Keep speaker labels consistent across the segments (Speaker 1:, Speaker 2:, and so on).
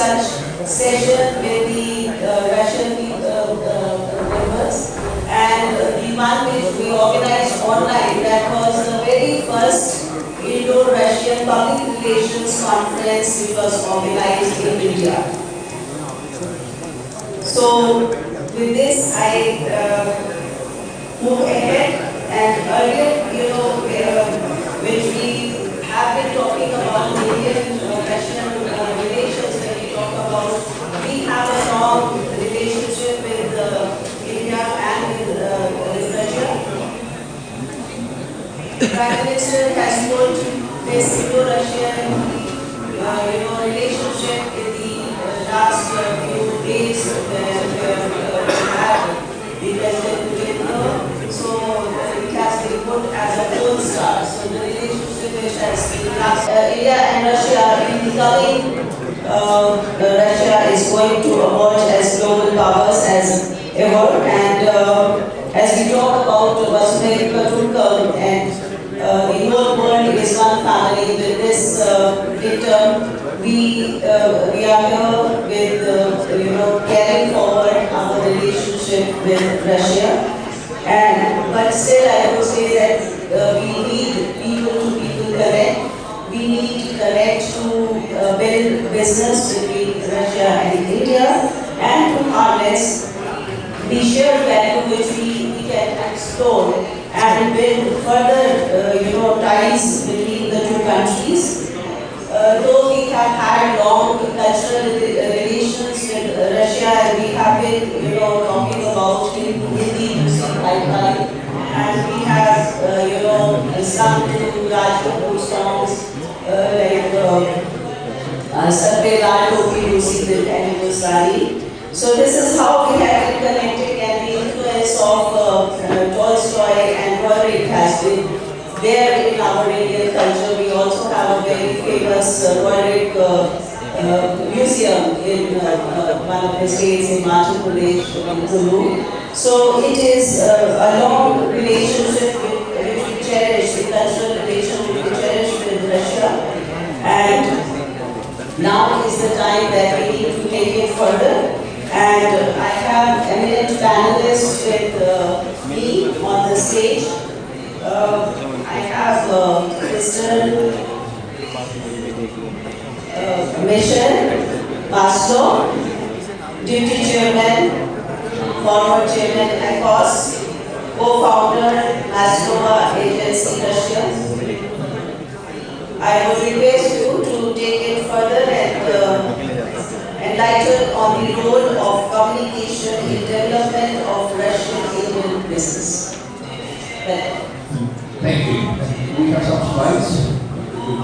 Speaker 1: such session with the Russian members, and the one which we organized online, that was the very first Indo-Russian Public Relations Conference which was organized in India. So with this I move ahead, and earlier, which we have been talking about Indian-Russian relations, when we talk about, we have a long relationship with India and with Russia. The Prime Minister has put this Indo-Russian relationship in the last few days where we had the President Putin. So it has been put as a gold star. So the relationship which has been India and Russia in the coming, Russia is going to emerge as global powers as ever. And as we talk about Vasudhaiva Kutumbakam, and the whole world is one family, with this term, we are here with carrying forward our relationship with Russia. But still, I would say that we need people-to-people connect. We need to connect to build business between Russia and India, and to harness the shared value which we can explore and build further ties between the two countries. Though we have had long cultural relations with Russia, and we have been talking about Hindi music pipeline, and we have sung to Raj Kapoor songs like Satya Lal Topi Music and Hindustani. So this is how we have been connected, and the influence of Tolstoy and Roderick has been there in our Indian culture. We also have a very famous Roderick museum in one of the states in Madhya Pradesh, in Kulu. So it is a long relationship which we cherish, the cultural relation which we cherish with Russia, and now is the time that we need to take it further. And I have eminent panelists with me on the stage. I have Mr. Michel Maslow, Deputy Chairman, former Chairman ECOS, co-founder Maslow Agency Russia. I would request you to take it further and enlighten on the role of communication in development of Russian-Indian business.
Speaker 2: Thank you. We have some slides.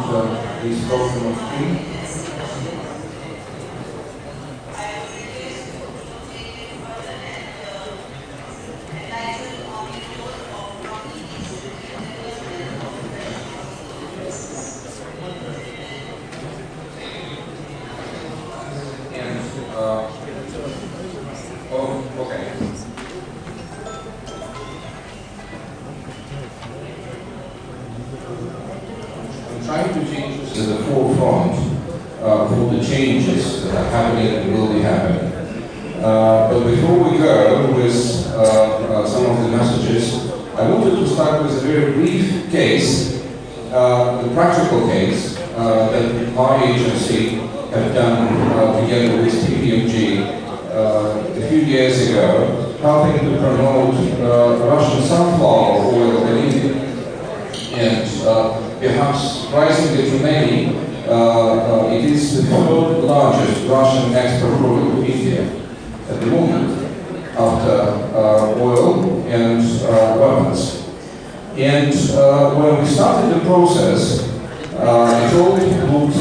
Speaker 2: Could please go from the screen. Trying to change this at the forefront for the changes that are happening and will be happening. But before we go with some of the messages, I wanted to start with a very brief case, the practical case that my agency have done together with KPMG a few years ago, helping to promote Russian sunflower oil in India. And perhaps surprisingly to many, it is the third largest Russian export product to India at the moment, after oil and weapons. And when we started the process, it all looked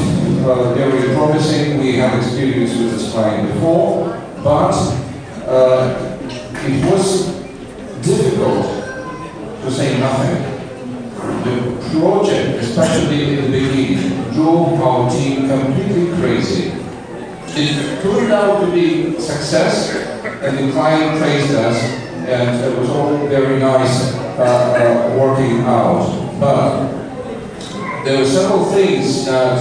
Speaker 2: very promising. We have experience with this client before, but it was difficult, to say nothing. The project, especially in the beginning, drove our team completely crazy. It turned out to be a success, and the client praised us, and it was all very nice working out. But there were several things that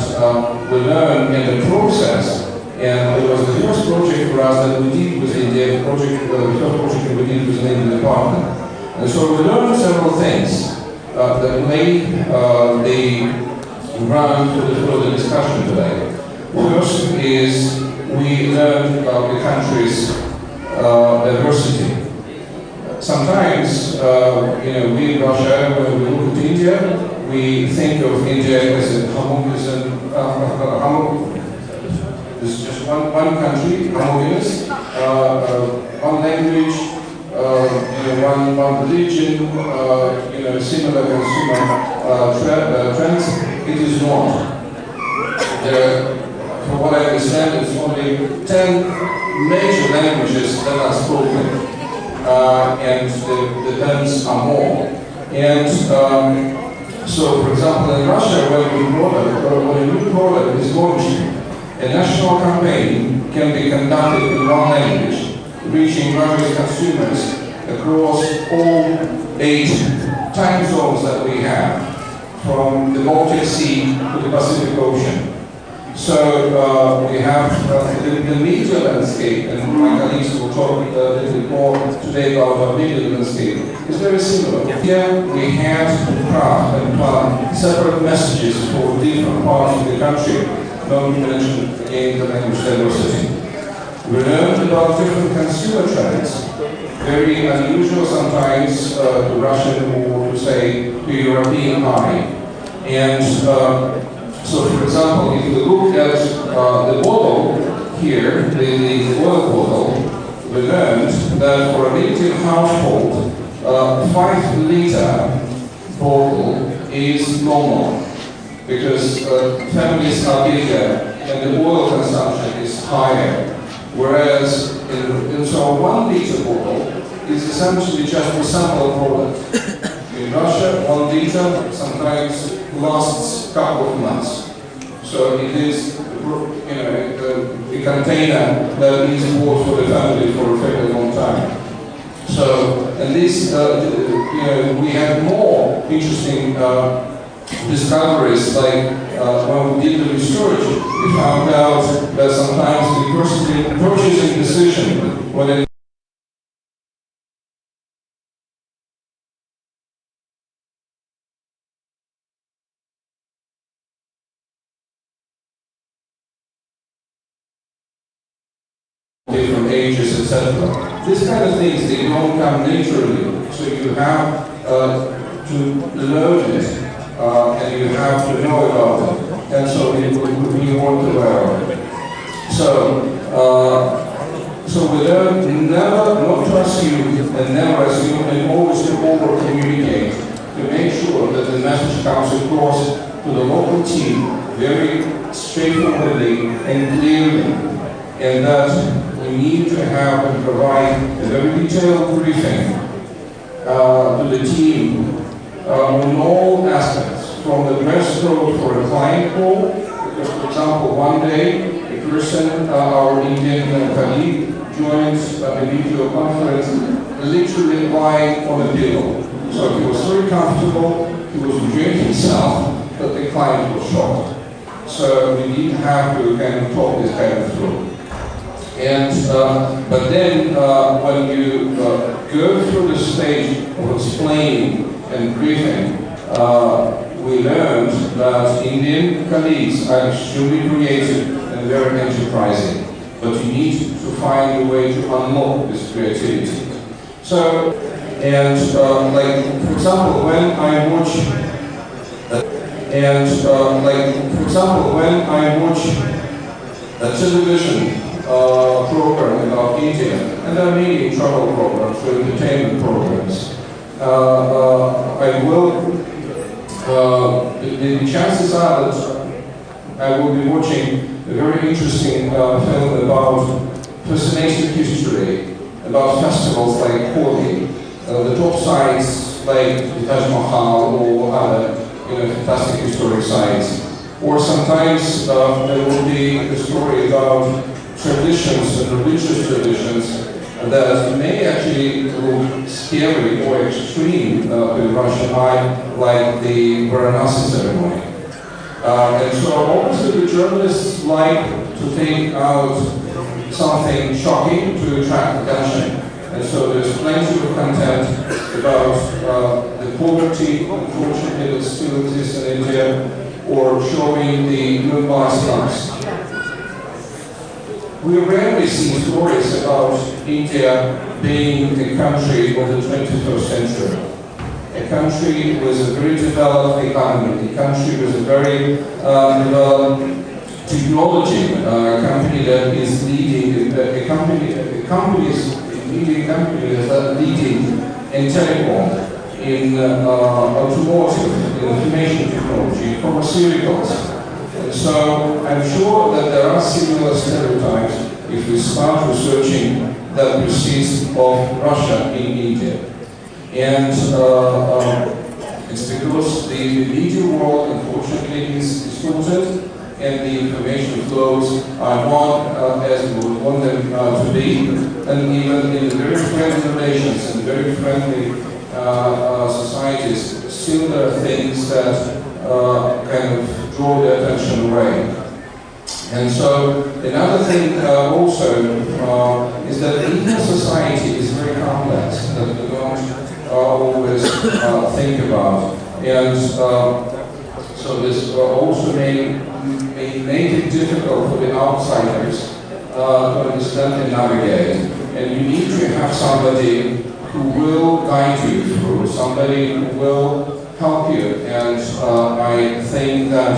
Speaker 2: we learned in the process And it was the first project for us that we did with India, the first project we did with the Indian department. And so we learned several things that may run for the discussion today. First is we learned about the country's diversity. Sometimes, we in Russia, when we look at India, we think of India as a homogeneous, it's just one country, homogeneous, one language, one religion, similar consumer trends. It is not. From what I understand, it's only 10 major languages that are spoken, and the terms are more. And so, for example, in Russia, when a new product is launched, a national campaign can be conducted in one language, reaching Russia's consumers across all 8 time zones that we have, from the Baltic Sea to the Pacific Ocean. So we have the media landscape, and my colleagues will talk a little bit more today about our media landscape. It's very similar. Here we had to craft and plan separate messages for different parts of the country. Don't mention again the language diversity. We learned about different consumer trends, very unusual sometimes to Russian or to say to European eye. And so, for example, if we look at the bottle here, the oil bottle, we learned that for a Indian household, 5-liter bottle is normal, because families are bigger and the oil consumption is higher. Whereas, so 1-liter bottle is essentially just a sample product. In Russia, 1 liter sometimes lasts a couple of months. So it is, a container that is bought for the family for a very long time. So, and this, we have more interesting discoveries, like when we did the research, we found out that sometimes the purchasing decision, when it different ages, etc. These kind of things, they don't come naturally, so you have to learn it. And you have to know about it, and so we want to learn. So we learn never not to assume and never assume, and always to over communicate to make sure that the message comes across to the local team very straightforwardly and clearly, and that we need to have and provide a very detailed briefing to the team on all aspects, from the dress code for a client call, because, for example, one day a person, our Indian colleague, joined a video conference literally lying on a pillow. So he was very comfortable, he was enjoying himself, but the client was shocked. So we need to have to kind of talk this kind of through. And, but then when you go through the stage of explaining and briefing, we learned that Indian colleagues are extremely creative and very enterprising, but you need to find a way to unlock this creativity. So, and like, for example, when I watch, a television program about India, and there are many travel programs or entertainment programs, I will, the chances are that I will be watching a very interesting film about fascinating history, about festivals like Holi, the top sites like the Taj Mahal or other fantastic historic sites. Or sometimes there will be a story about traditions and religious traditions that may actually look scary or extreme to the Russian eye, like the Varanasi ceremony. And so obviously the journalists like to take out something shocking to attract attention. And so there's plenty of content about the poverty, unfortunately, that still exists in India, or showing the middle-class slums. We rarely see stories about India being a country of the 21st century. A country with a very developed economy, a country with a very developed technology, a company that is leading, a company that's leading in telecom, in automotive, in information technology, pharmaceuticals. And so I'm sure that there are similar stereotypes if we start researching that persists of Russia in India. And it's because the media world, unfortunately, is distorted, and the information flows are not as we would want them to be. And even in very friendly relations and very friendly societies, still there are things that kind of draw their attention away. And so another thing also is that the Indian society is very complex, that we don't always think about. And so this also may make it difficult for the outsiders to understand and navigate. And you need to have somebody who will guide you through, somebody who will help you. And I think that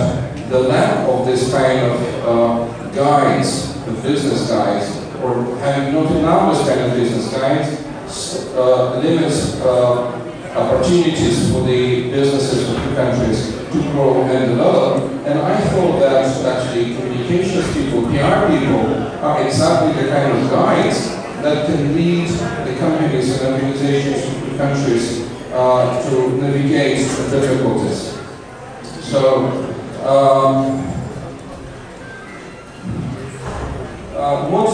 Speaker 2: the lack of this kind of guides, the business guides, or having not enough this kind of business guides, limits opportunities for the businesses of the countries to grow and develop. And I thought that actually communications people, PR people, are exactly the kind of guides that can lead the companies and organizations of the countries to navigate the difficulties. So, what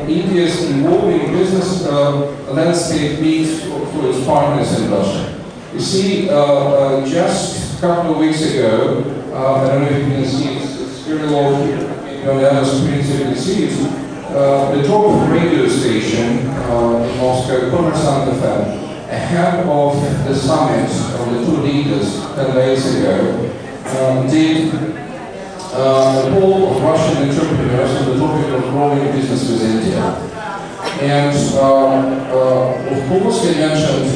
Speaker 2: India's evolving business landscape means for its partners in Russia. You see, just a couple of weeks ago, I don't know if you can see it, it's very low on the other screens you can see it, the top radio station in Moscow, Conference-2025, ahead of the summit of the two leaders 10 days ago, did a poll of Russian entrepreneurs on the topic of growing business with India. And of course they mentioned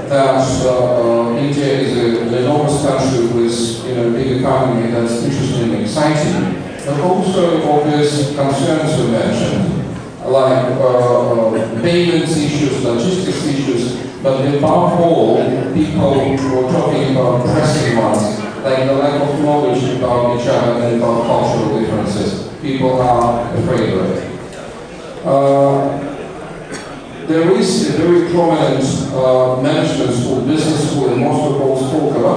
Speaker 2: that India is an enormous country with a big economy that's interesting and exciting. But also obvious concerns were mentioned, like payments issues, logistics issues, but above all, people were talking about pressing ones, like the lack of knowledge about each other and about cultural differences. People are afraid of it. There is a very prominent management school, business school in Moscow called Skolkovo.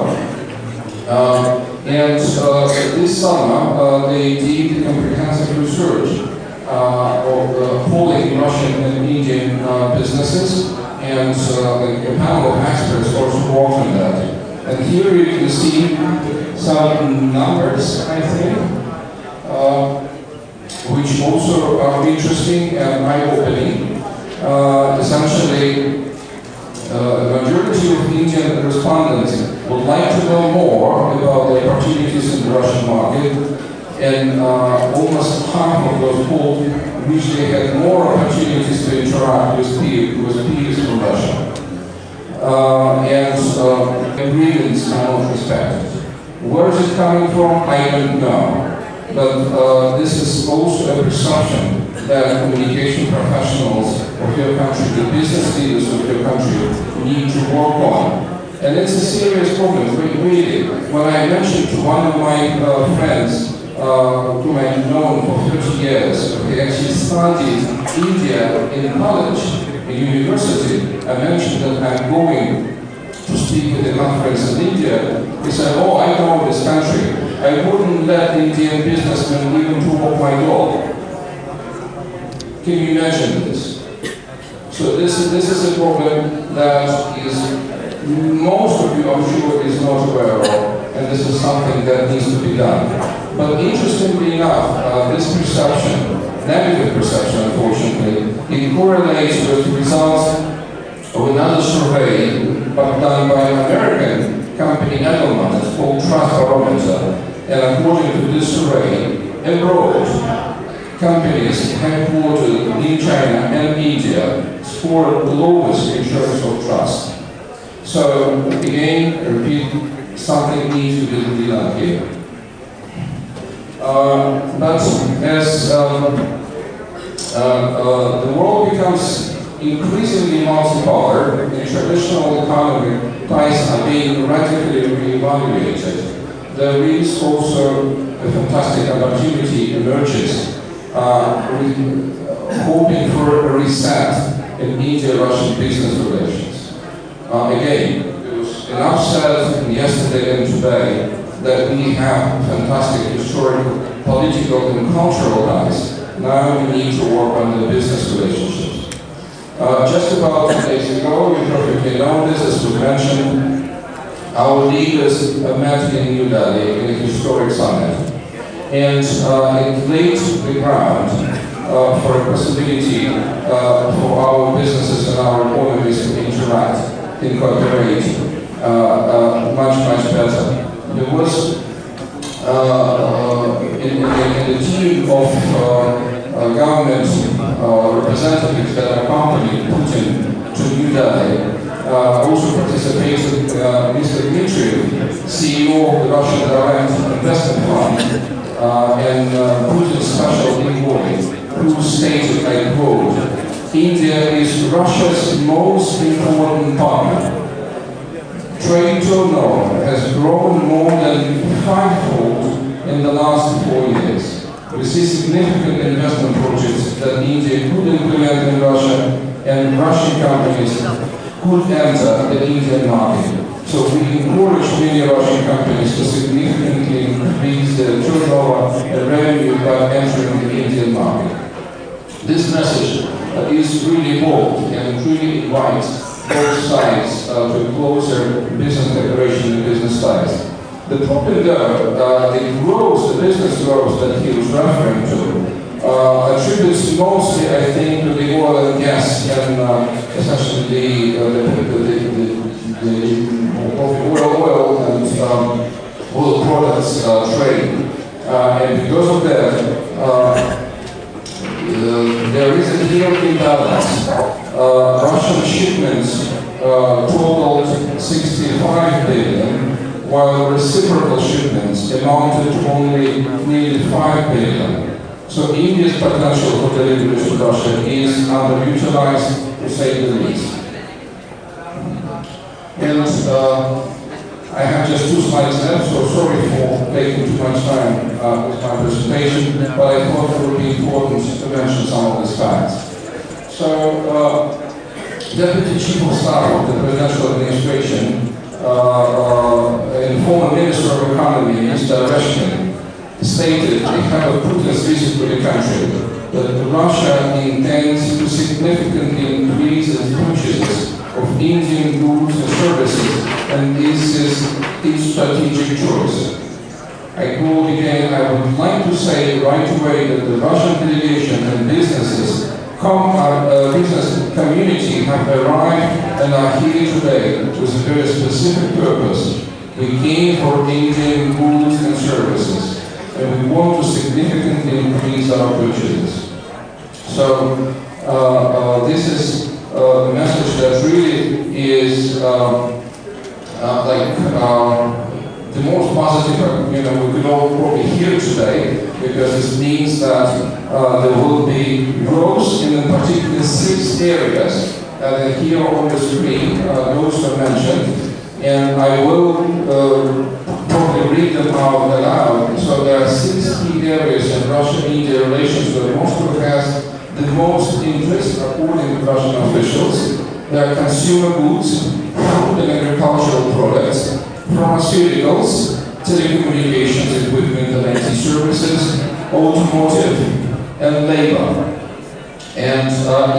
Speaker 2: And this summer they did comprehensive research of polling Russian and Indian businesses, and a panel of experts also worked on that. And here you can see some numbers, I think, which also are interesting and eye-opening. Essentially, the majority of Indian respondents would like to know more about the opportunities in the Russian market, and almost half of those polled wish they had more opportunities to interact with peers from Russia. And agreements are not respected. Where is it coming from? I don't know. But this is also a presumption that communication professionals of your country, the business leaders of your country, need to work on. And it's a serious problem, really. When I mentioned to one of my friends, whom I've known for 30 years, he actually studied India in college, in university. I mentioned that I'm going to speak at a conference in India. He said, oh, I know this country. I wouldn't let Indian businessmen even to walk my dog. Can you imagine this? So this is a problem that is most of you, I'm sure, is not aware of. and this is something that needs to be done. But interestingly enough, this perception, negative perception unfortunately, it correlates with results of another survey done by an American company, Edelman. It's called Trust Barometer. And according to this survey, abroad, companies headquartered in China and India scored the lowest in terms of trust. So again, I repeat, something needs to be done here. But as the world becomes increasingly multipolar, the traditional economy ties are being radically reevaluated. There is also a fantastic opportunity emerges, hoping for a reset in India-Russian business relations. Again, there was enough said yesterday and today that we have fantastic historical, political and cultural ties. Now we need to work on the business relationships. Just about 2 days ago, you perfectly know this, as was mentioned, our leaders met in New Delhi in a historic summit. And it laid the ground for a possibility for our businesses and our economies to interact, incorporate much better. There was in the team of government representatives that accompanied Putin to New Delhi. Also participated Mr. Dmitriev, CEO of the Russian Direct Investment Fund, and Putin's special envoy, who stated, I quote, "India is Russia's most important partner. Trade turnover has grown more than fivefold in the last 4 years. We see significant investment projects that India could implement in Russia, and Russian companies could enter the Indian market. So we encourage many Russian companies to significantly increase their turnover and revenue by entering the Indian market." This message is really bold and really invites both sides to closer business cooperation and business ties. The problem though, the business growth that he was referring to, attributes mostly, I think, to the oil and gas and essentially the oil and oil products trade. And because of that, there is a clear imbalance. Russian shipments totaled 65 billion, while reciprocal shipments amounted to only nearly 5 billion. So India's potential for deliveries to Russia is underutilized, to say the least. And I have just 2 slides left, so sorry for taking too much time with my presentation, but I thought it would be important to mention some of these facts. So, Deputy Chief of Staff of the Presidential Administration and former Minister of Economy, Mr. Reshkin, stated ahead of Putin's visit to the country that Russia intends to significantly increase its purchases of Indian goods and services, and this is its strategic choice. I quote again, "I would like to say right away that the Russian delegation and business community have arrived and are here today with a very specific purpose. We came for Indian goods and services, and we want to significantly increase our purchases." So this is a message that really is the most positive, we could all probably hear today, because this means that there will be growth in particular 6 areas that are here on the screen, those are mentioned, and I will probably read them out aloud. So there are 6 key areas in Russia-India relations where Moscow has the most interest, according to Russian officials. There are consumer goods, food and agricultural products, pharmaceuticals, telecommunications equipment and IT services, automotive, and labor. And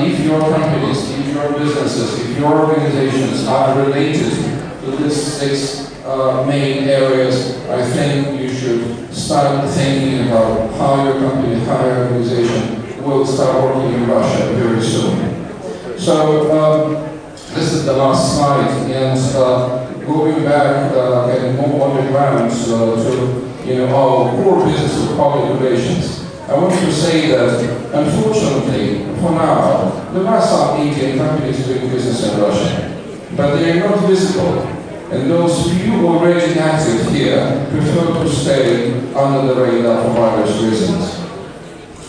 Speaker 2: if your companies, if your businesses, if your organizations are related to these 6 main areas I think you should start thinking about how your company, how your organization will start working in Russia very soon. So this is the last slide, and going back and more underground to our core business of public relations. I want to say that, unfortunately, for now, there are some Indian companies doing business in Russia, but they are not visible. And those few already active here prefer to stay under the radar for various reasons.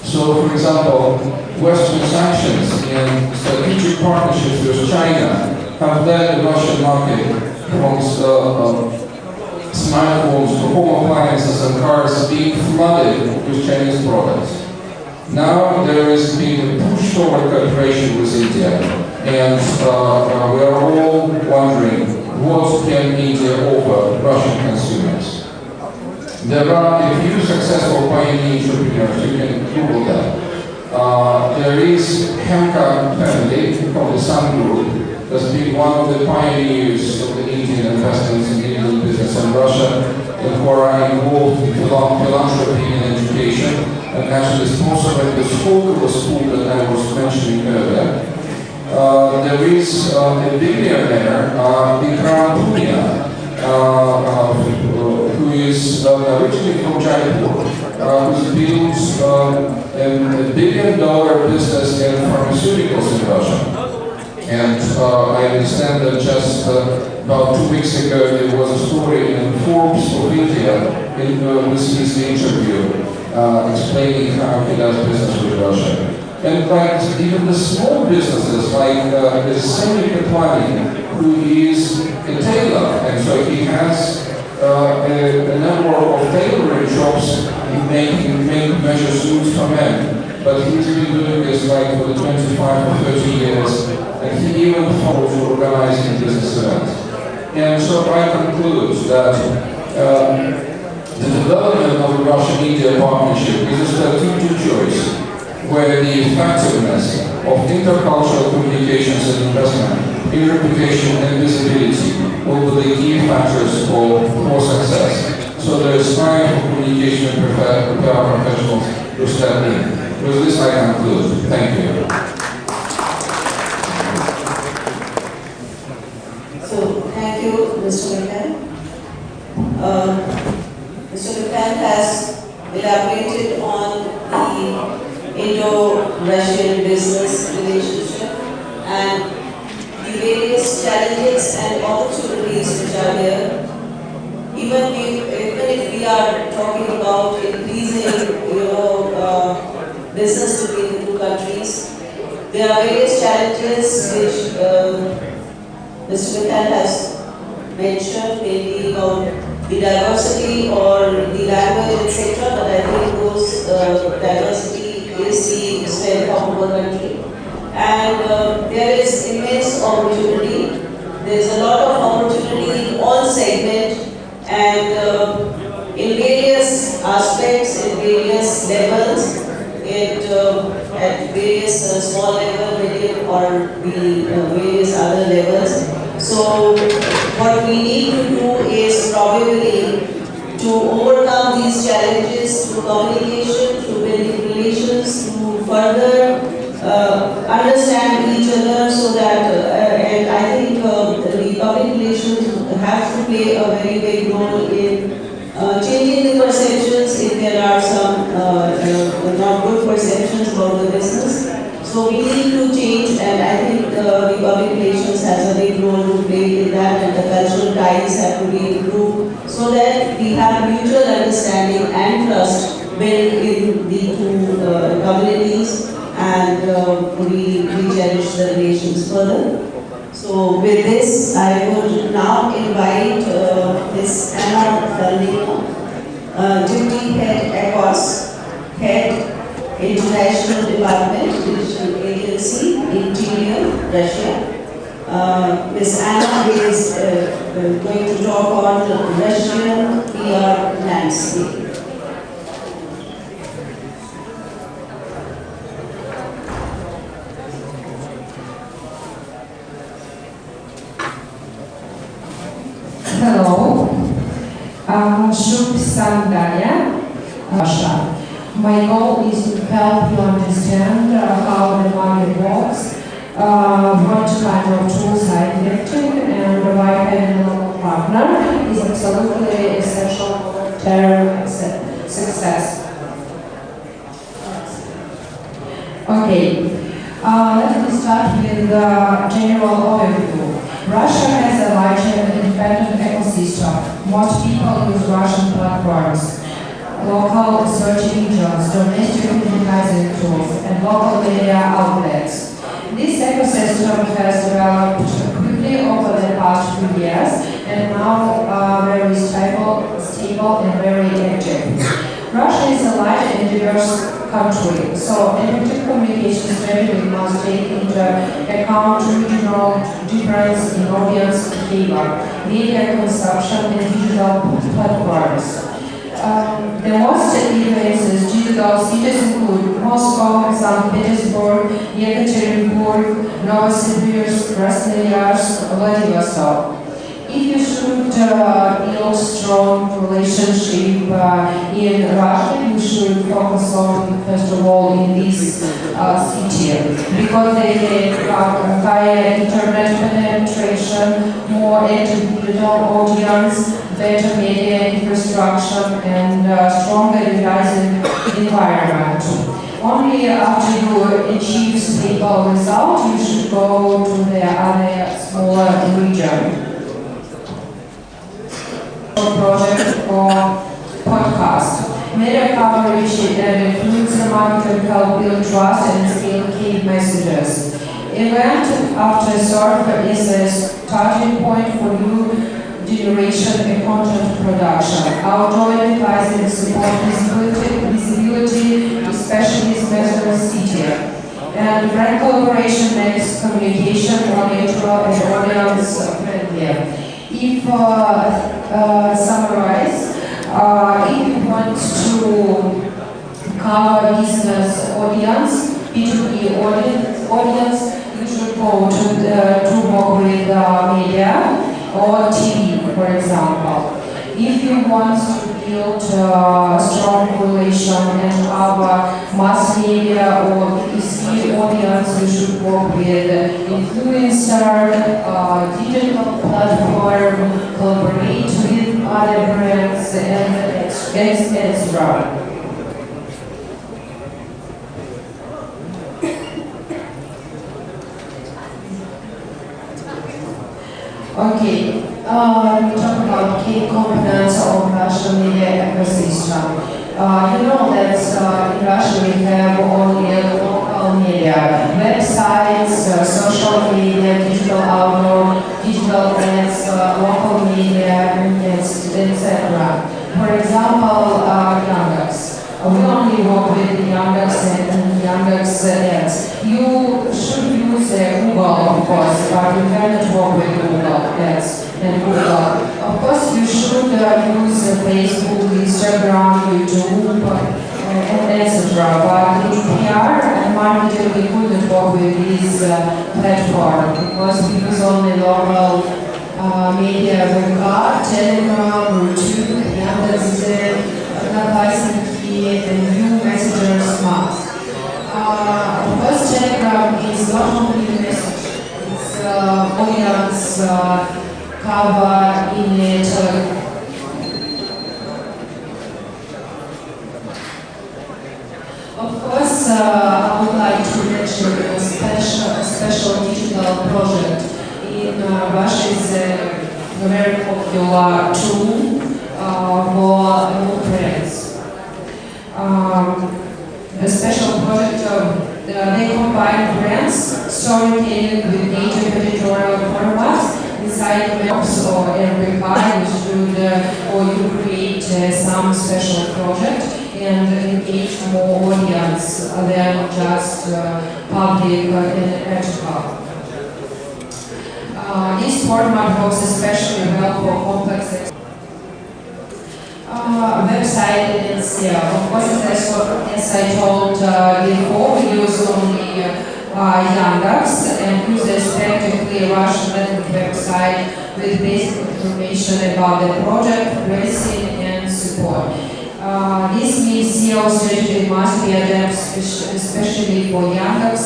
Speaker 2: So, for example, Western sanctions and strategic partnerships with China have led the Russian market from smartphones to home appliances and cars being flooded with Chinese products. Now there is being a push toward cooperation with India, and we are all wondering what can India offer Russian consumers. There are a few successful pioneer entrepreneurs, you can Google that. There is Hemka family from the Sun Group, that's been one of the pioneers of the Indian investments in Indian business in Russia, and who are involved in philanthropy and education, and actually sponsoring the school that I was mentioning earlier. There is a billionaire, Vikram Punia, who is originally from Jaipur, who builds a billion-dollar business in pharmaceuticals in Russia. And I understand that just about 2 weeks ago there was a story in Forbes of India with his interview explaining how he does business with Russia. And like even the small businesses, like the Semi Katlani, who is a tailor, and so he has a number of tailoring shops making measure suits for men. But he's been doing this like for the 25 or 30 years, and he even follows organizing business events. And so I conclude that the development of the Russian-India partnership is a strategic choice, where the effectiveness of intercultural communications and investment in reputation and visibility will be the key factors for success. So there is time for communication and prepare professionals to step in. With this I conclude. Thank you.
Speaker 1: So, thank you, Mr. McCann. Mr. McCann has elaborated on the Indo-Russian business relationship and the various challenges and opportunities which are there. Even if we are talking about increasing, business between the two countries, there are various challenges which Mr. McCann has mentioned, mainly about the diversity or the language, etc. But I think those diversity is the strength of our country. And there is immense opportunity. There is a lot of opportunity in all segments and in various aspects, in various levels, at various small level, medium, or the various other levels. So what we need to do is probably to overcome these challenges through communication, through building relations, to further understand each other, so that and I think the public relations have to play a very big role in changing the perceptions if there are some not good perceptions about the business. So we need to change, and I think the public relations has a big role to play in that, and the cultural ties have to be improved so that we have mutual understanding and trust built in the two communities, and we cherish the relations further. So with this, I would now invite Ms. Anna Fernandina, Deputy Head ECOS, Head International Department, Digital Agency, Interior, Russia. Ms. Anna is going to talk on Russian PR landscape.
Speaker 3: Hello. Russia. My goal is to help you understand how the market works, what kind of tools are effective, and why having a local partner is absolutely essential for their success. Okay, let me start with the general overview. Russia has a large and independent ecosystem. Most people use Russian platforms, local search engines, domestic advertising tools, and local media outlets. This ecosystem has developed quickly over the past few years and now very stable and very active. Russia is a large and diverse country, so effective communication strategy must take into account regional difference in audience behavior, media consumption, and digital platforms. The most influences digital cities include Moscow, St. Petersburg, Yekaterinburg, Novosibirsk, Krasnoyarsk, Vladivostok. If you should build strong relationship in Russia, you should focus on, first of all, in this city, because they have higher internet penetration, more active digital audience, better media infrastructure, and stronger advertising environment. Only after you achieve stable results, you should go to the other smaller region. Project or podcast. Media coverage and influencer marketing help build trust and scale key messages. Event after serve is a starting point for new generation and content production. Outdoor advertising support visibility, especially in Western city. And brand collaboration makes communication more natural and audience friendly. If summarize, if you want to cover business audience, B2B audience, you should go to work with media or TV, for example. If you want to build a strong relation and have mass media or BBC audience, you should work with influencer, digital platform, collaborate with other brands, and etc. Okay, we talk about key components of Russian media ecosystem. You know that in Russia we have only local media, websites, social media, digital outdoor, digital ads, local media, etc. For example, Yandex. We only work with Yandex and Yandex ads. You should use Google, of course, but you cannot work with Google ads and Google. Of course, you should use Facebook, Instagram, YouTube, and etc. But in PR and marketing, we couldn't work with this platform because we use only local media, VK, Telegram, YouTube, Yandex, and new Messenger Smart. Of course, Telegram is not only a message, it's audience cover in it. Of course, I would like to mention a special digital project in Russia. Is a very popular tool for new brands. A special project, they combine brands, storytelling with native editorial formats inside maps or every file. You should or you create some special project and engage more audience than just public and article. This format works especially well for complex website and SEO. Of course, as I told before, we use only Yandex and users practically Russian website with basic information about the project, pricing, and support. This means SEO strategy must be adapted, especially for Yandex,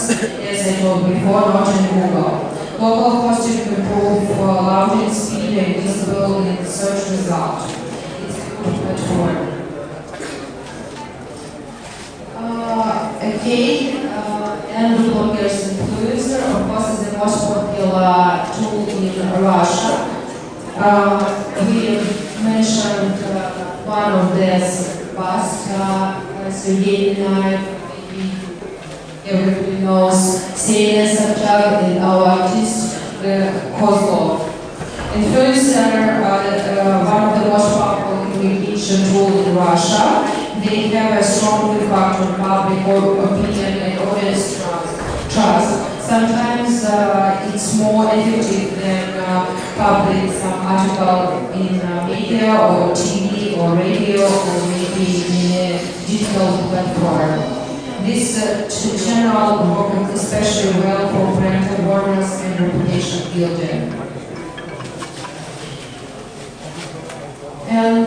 Speaker 3: as I told before, not in Google. Local hosting to improve loading speed and visibility in the search result. It's a good platform. And bloggers influencer, of course, is the most popular tool in Russia. We mentioned one of these past, Sergei Minayev, everybody knows, Ksenia Sobchak, and our artist, Kozlov. Influencer are one of the most powerful communication tools in Russia. They have a strong impact on public opinion and audience trust. Sometimes it's more effective than publishing some article in media or TV or radio or maybe in a digital platform. This channel works especially well for brand awareness and reputation building. And